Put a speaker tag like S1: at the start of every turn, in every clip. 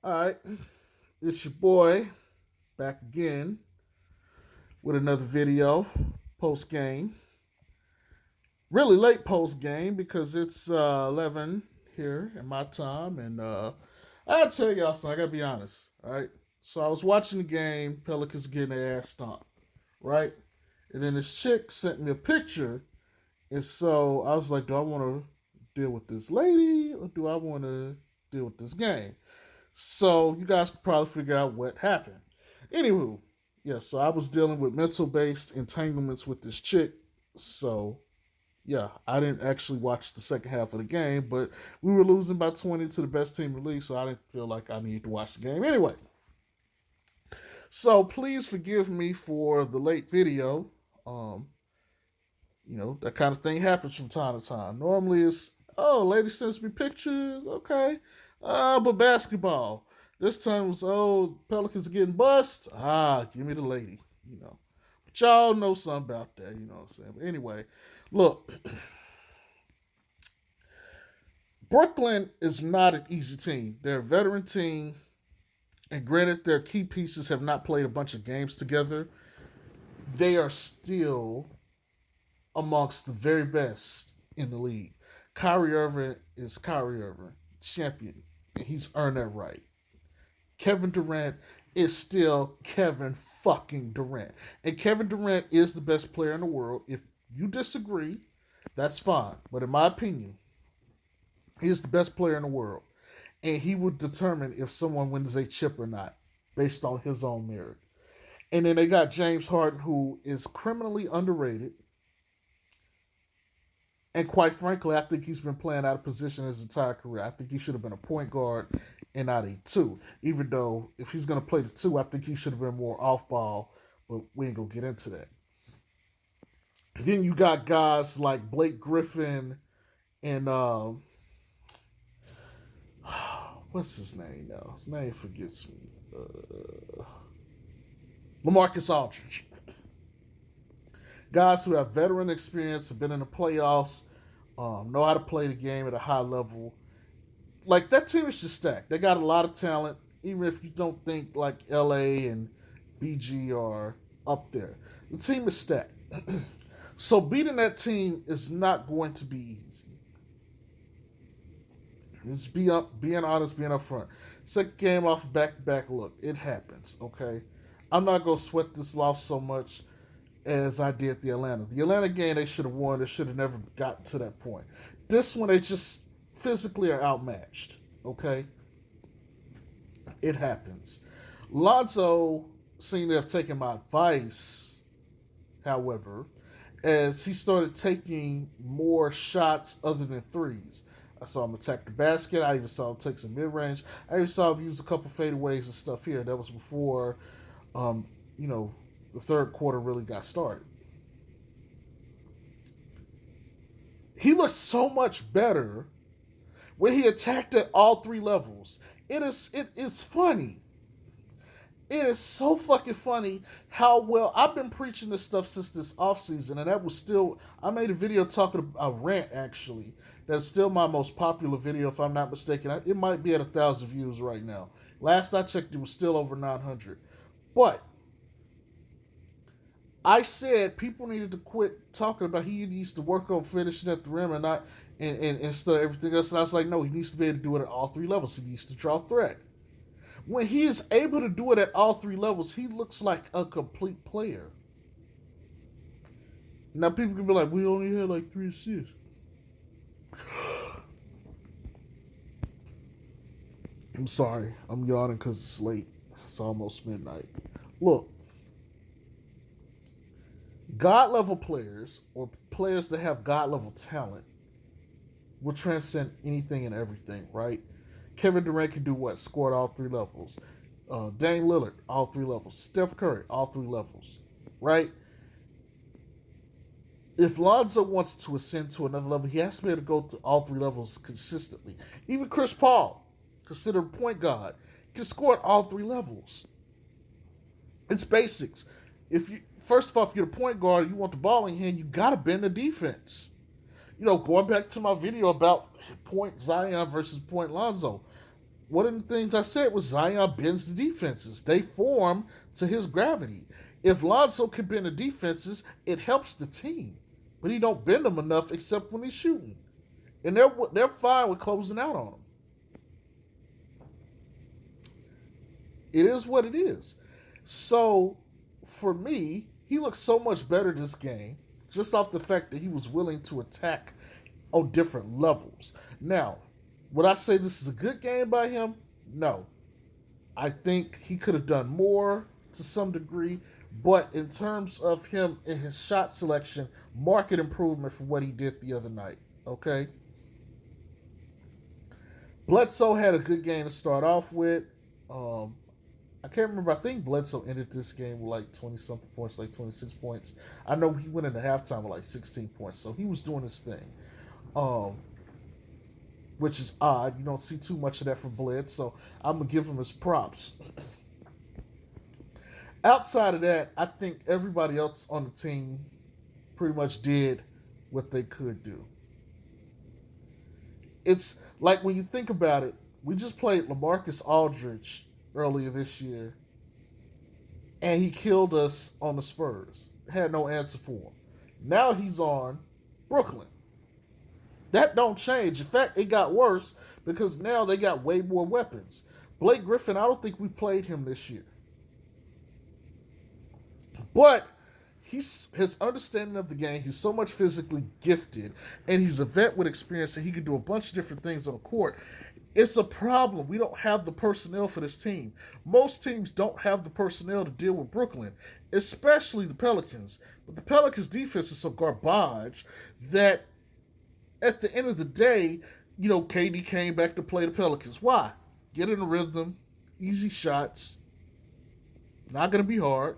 S1: All right, it's your boy back again with another video post game. Really late post game because it's 11 here in my time, and I'll tell y'all something. I gotta be honest. All right, so I was watching the game, Pelicans getting their ass stomped, right, and then this chick sent me a picture, and so I was like, do I want to deal with this lady or do I want to deal with this game? So you guys could probably figure out what happened. Anywho, yeah, so I was dealing with mental based entanglements with this chick. So yeah, I didn't actually watch the second half of the game, but we were losing by 20 to the best team in the league, so I didn't feel like I needed to watch the game anyway. So please forgive me for the late video. Um, that kind of thing happens from time to time. Normally it's, oh, lady sends me pictures, okay. But basketball. This time it was, oh, Pelicans getting bust. Give me the lady, you know. But y'all know something about that, you know what I'm saying. But anyway, look, Brooklyn is not an easy team. They're a veteran team, and granted, their key pieces have not played a bunch of games together. They are still amongst the very best in the league. Kyrie Irving is Kyrie Irving, champion, and he's earned that right. Kevin Durant is still Kevin fucking Durant. And Kevin Durant is the best player in the world. If you disagree, that's fine. But in my opinion, he is the best player in the world. And he would determine if someone wins a chip or not based on his own merit. And then they got James Harden, who is criminally underrated. And quite frankly, I think he's been playing out of position his entire career. I think he should have been a point guard and not a two. Even though if he's going to play the two, I think he should have been more off ball. But we ain't going to get into that. Then you got guys like Blake Griffin and what's his name now? His name forgets me. LaMarcus Aldridge. Guys who have veteran experience, have been in the playoffs, know how to play the game at a high level. Like, that team is just stacked. They got a lot of talent, even if you don't think like LA and BG are up there. The team is stacked. So beating that team is not going to be easy. Just being honest, being upfront. Second game off back to back. Look, it happens. Okay, I'm not gonna sweat this loss so much as I did the Atlanta. The Atlanta game they should have won. They should have never gotten to that point. This one they just physically are outmatched. Okay, it happens. Lonzo seemed to have taken my advice, however, as he started taking more shots other than threes. I saw him attack the basket. I even saw him take some mid range. I even saw him use a couple fadeaways and stuff here. That was before, um, you know, the third quarter really got started. He looked so much better when he attacked at all three levels. It is funny. It is so fucking funny how well I've been preaching this stuff since this offseason, and that was still I made a video talking about a rant actually. That's still my most popular video, if I'm not mistaken. It might be at 1,000 views right now. Last I checked, it was still over 900. But I said people needed to quit talking about he needs to work on finishing at the rim and not and instead of everything else. And I was like, no, he needs to be able to do it at all three levels. He needs to draw threat. When he is able to do it at all three levels, he looks like a complete player. Now people can be like, we only had like 3 assists. I'm sorry, I'm yawning because it's late. It's almost midnight. Look, God level players or players that have God level talent will transcend anything and everything, right? Kevin Durant can do what? Score at all three levels. Dame Lillard, all three levels. Steph Curry, all three levels, right? If Lonzo wants to ascend to another level, he has to be able to go to all three levels consistently. Even Chris Paul, considered point guard, can score at all three levels. It's basics. If you first of all, if you're a point guard, you want the ball in hand, you gotta bend the defense. Going back to my video about point Zion versus point Lonzo. one of the things I said was Zion bends the defenses. They form to his gravity. If Lonzo can bend the defenses, it helps the team. But he don't bend them enough except when he's shooting. And they're fine with closing out on him. It is what it is. So for me, he looked so much better this game just off the fact that he was willing to attack on different levels. Now, would I say this is a good game by him? No. I think he could have done more to some degree, but in terms of him and his shot selection, market improvement from what he did the other night. Okay? Bledsoe had a good game to start off with. I can't remember. I think Bledsoe ended this game with like 20 something points, like 26 points. I know he went into halftime with like 16 points, so he was doing his thing. Um, which is odd. You don't see too much of that from Bled, so I'm gonna give him his props. Outside of that, I think everybody else on the team pretty much did what they could do. It's like when you think about it, we just played LaMarcus Aldridge earlier this year, and he killed us on the Spurs. Had no answer for him. Now he's on Brooklyn. That don't change. In fact, it got worse because now they got way more weapons. Blake Griffin, I don't think we played him this year. But his understanding of the game, he's so much physically gifted, and he's a vet with experience, and he can do a bunch of different things on the court. It's a problem. We don't have the personnel for this team. Most teams don't have the personnel to deal with Brooklyn, especially the Pelicans. But the Pelicans' defense is so garbage that at the end of the day, KD came back to play the Pelicans. Why? Get in a rhythm, easy shots, not going to be hard.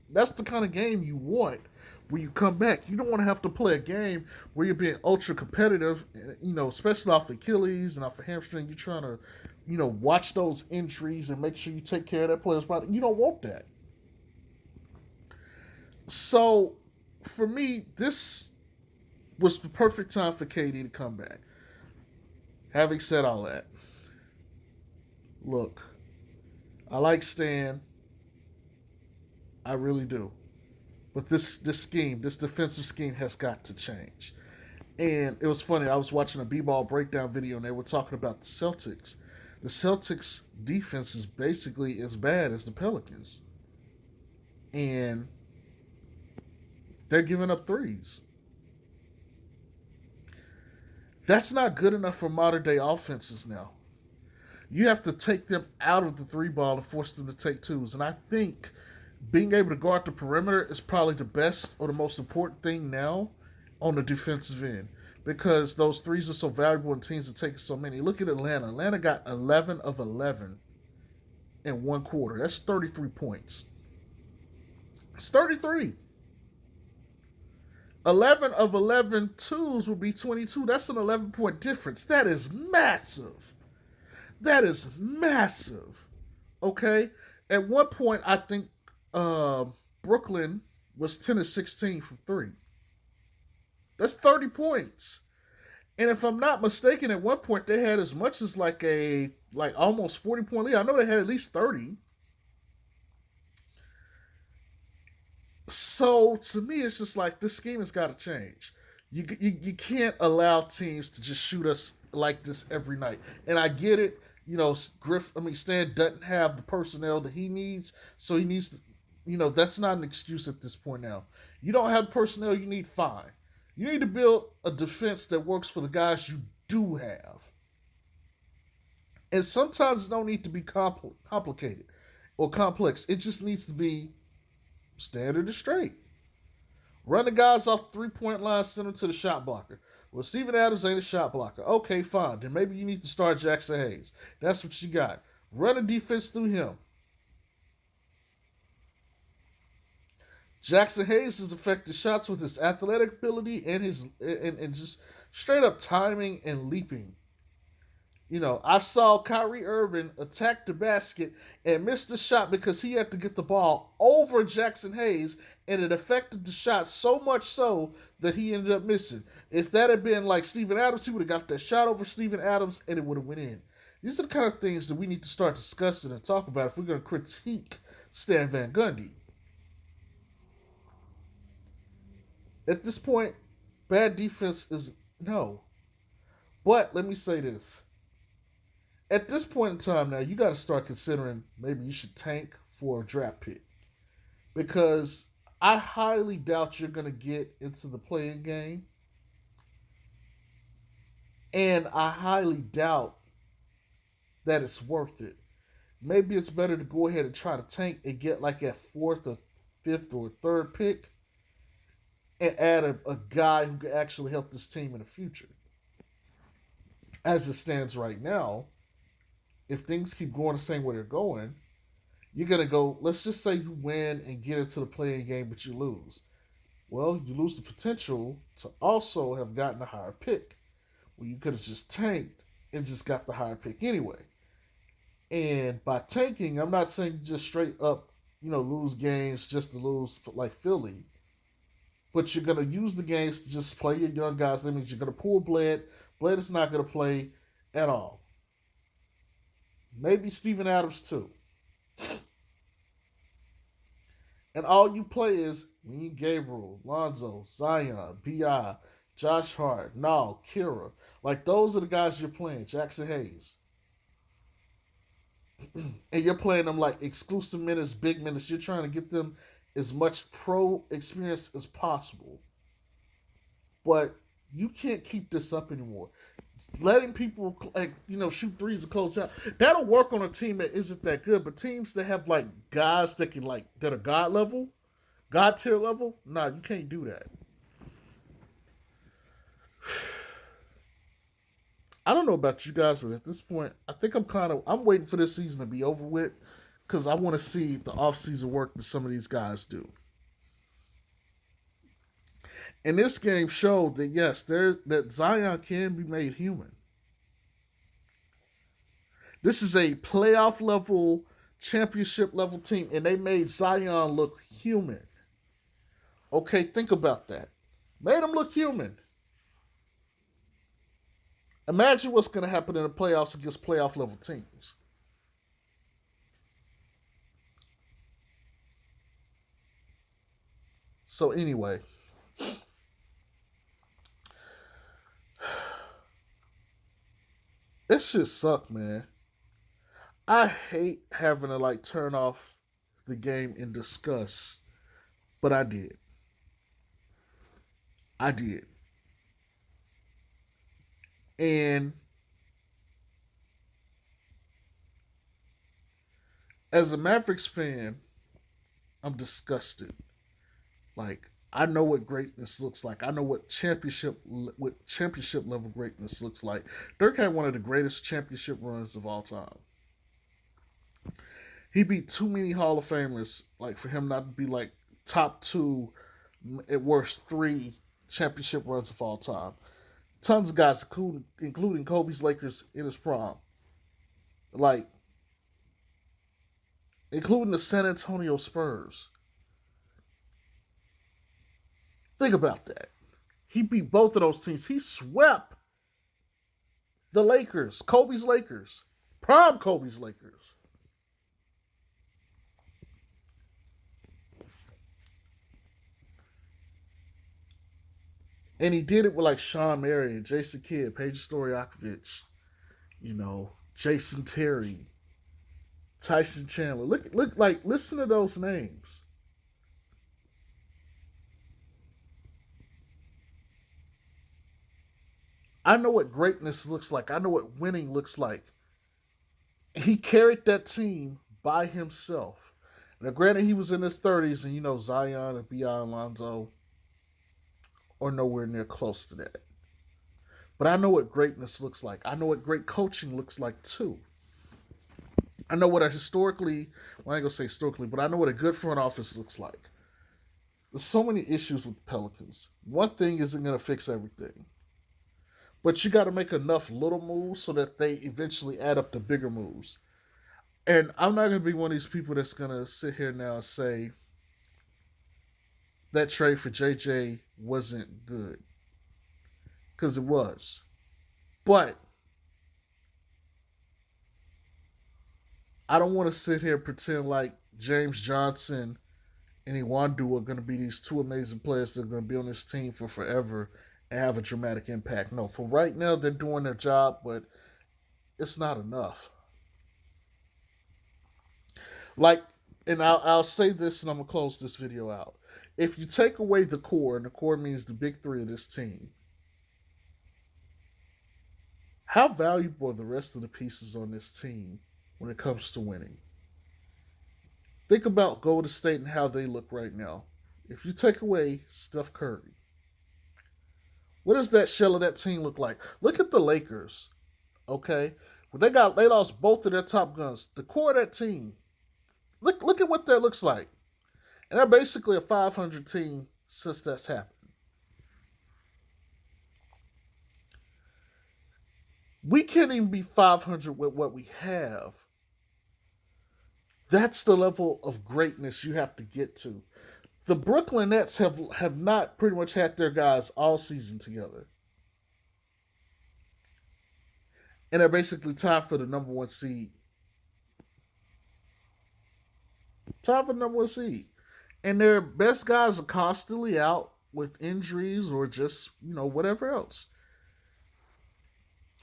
S1: That's the kind of game you want when you come back. You don't want to have to play a game where you're being ultra competitive, especially off Achilles and off the hamstring. You're trying to, watch those injuries and make sure you take care of that player's body. You don't want that. So, for me, this was the perfect time for KD to come back. Having said all that, look, I like Stan. I really do. But this scheme, this defensive scheme has got to change. And it was funny, I was watching a B-ball breakdown video and they were talking about the Celtics. The Celtics defense is basically as bad as the Pelicans. And they're giving up threes. That's not good enough for modern day offenses now. You have to take them out of the three ball and force them to take twos. And I think being able to guard the perimeter is probably the best or the most important thing now on the defensive end because those threes are so valuable and teams are taking so many. Look at Atlanta. Atlanta got 11 of 11 in one quarter. That's 33 points. It's 33. 11 of 11 twos would be 22. That's an 11-point difference. That is massive. That is massive. Okay? At one point, I think Brooklyn was 10 of 16 from three. That's 30 points. And if I'm not mistaken, at one point they had as much as like almost 40-point lead. I know they had at least 30. So to me, it's just like this scheme has got to change. You can't allow teams to just shoot us like this every night. And I get it. Stan doesn't have the personnel that he needs, so he needs to. That's not an excuse at this point now. You don't have personnel you need, fine. You need to build a defense that works for the guys you do have. And sometimes it don't need to be complicated or complex. It just needs to be standard and straight. Run the guys off 3-point line, send them to the shot blocker. Well, Steven Adams ain't a shot blocker. Okay, fine. Then maybe you need to start Jackson Hayes. That's what you got. Run a defense through him. Jackson Hayes has affected shots with his athletic ability and his and just straight up timing and leaping. I saw Kyrie Irving attack the basket and miss the shot because he had to get the ball over Jackson Hayes and it affected the shot so much so that he ended up missing. If that had been like Steven Adams, he would have got that shot over Steven Adams and it would have went in. These are the kind of things that we need to start discussing and talk about if we're going to critique Stan Van Gundy. At this point, bad defense is no. But let me say this. At this point in time now, you got to start considering maybe you should tank for a draft pick. Because I highly doubt you're going to get into the playing game. And I highly doubt that it's worth it. Maybe it's better to go ahead and try to tank and get like a fourth or fifth or third pick and add a guy who can actually help this team in the future. As it stands right now, if things keep going the same way they're going, you're going to go, let's just say you win and get into the playing game, but you lose. Well, you lose the potential to also have gotten a higher pick. Well, you could have just tanked and just got the higher pick anyway. And by tanking, I'm not saying just straight up, lose games just to lose like Philly. But you're going to use the games to just play your young guys. That means you're going to pull Bled. Bled is not going to play at all. Maybe Steven Adams too. And all you play is me, Gabriel, Lonzo, Zion, B.I., Josh Hart, Nall, Kira. Like those are the guys you're playing. Jackson Hayes. And you're playing them like exclusive minutes, big minutes. You're trying to get them as much pro experience as possible. But you can't keep this up anymore. Letting people shoot threes and close out, that'll work on a team that isn't that good. But teams that have like guys that can that are God level, God tier level, nah, you can't do that. I don't know about you guys, but at this point, I think I'm waiting for this season to be over with because I want to see the offseason work that some of these guys do. And this game showed that yes, that Zion can be made human. This is a playoff level, championship level team, and they made Zion look human. Okay, think about that. Made him look human. Imagine what's going to happen in the playoffs against playoff level teams. So anyway, this shit suck, man. I hate having to turn off the game in disgust, but I did. I did. And as a Mavericks fan, I'm disgusted. Like I know what greatness looks like. I know what championship level greatness looks like. Dirk had one of the greatest championship runs of all time. He beat too many Hall of Famers like for him not to be like top two, at worst three championship runs of all time. Tons of guys, including Kobe's Lakers in his prime, like including the San Antonio Spurs. Think about that. He beat both of those teams. He swept the Lakers, Kobe's Lakers, prime Kobe's Lakers. And he did it with like Sean Marion, Jason Kidd, Peja Stojakovic, Jason Terry, Tyson Chandler. Listen to those names. I know what greatness looks like. I know what winning looks like. He carried that team by himself. Now, granted, he was in his 30s, and Zion and B.I. Alonzo are nowhere near close to that. But I know what greatness looks like. I know what great coaching looks like too. I know what a historically, well, I ain't gonna say historically, but I know what a good front office looks like. There's so many issues with the Pelicans. One thing isn't gonna fix everything. But you got to make enough little moves so that they eventually add up to bigger moves. And I'm not going to be one of these people that's going to sit here now and say that trade for JJ wasn't good, because it was. But I don't want to sit here and pretend like James Johnson and Iwandu are going to be these two amazing players that are going to be on this team for forever and have a dramatic impact. No, for right now, they're doing their job, but it's not enough. Like, and I'll say this and I'm going to close this video out. If you take away the core, and the core means the big three of this team, how valuable are the rest of the pieces on this team when it comes to winning? Think about Golden State and how they look right now. If you take away Steph Curry, what does that shell of that team look like? Look at the Lakers, okay? When they lost both of their top guns. The core of that team, look at what that looks like. And they're basically a 500 team since that's happened. We can't even be 500 with what we have. That's the level of greatness you have to get to. The Brooklyn Nets have not pretty much had their guys all season together. And they're basically tied for the number one seed. Tied for the number one seed. And their best guys are constantly out with injuries or just, whatever else.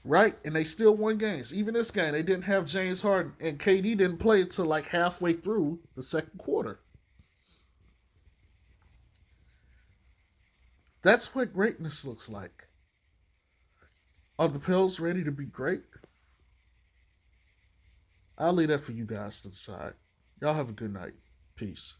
S1: Right? And they still won games. Even this game, they didn't have James Harden, and KD didn't play until like halfway through the second quarter. That's what greatness looks like. Are the Pels ready to be great? I'll leave that for you guys to decide. Y'all have a good night. Peace.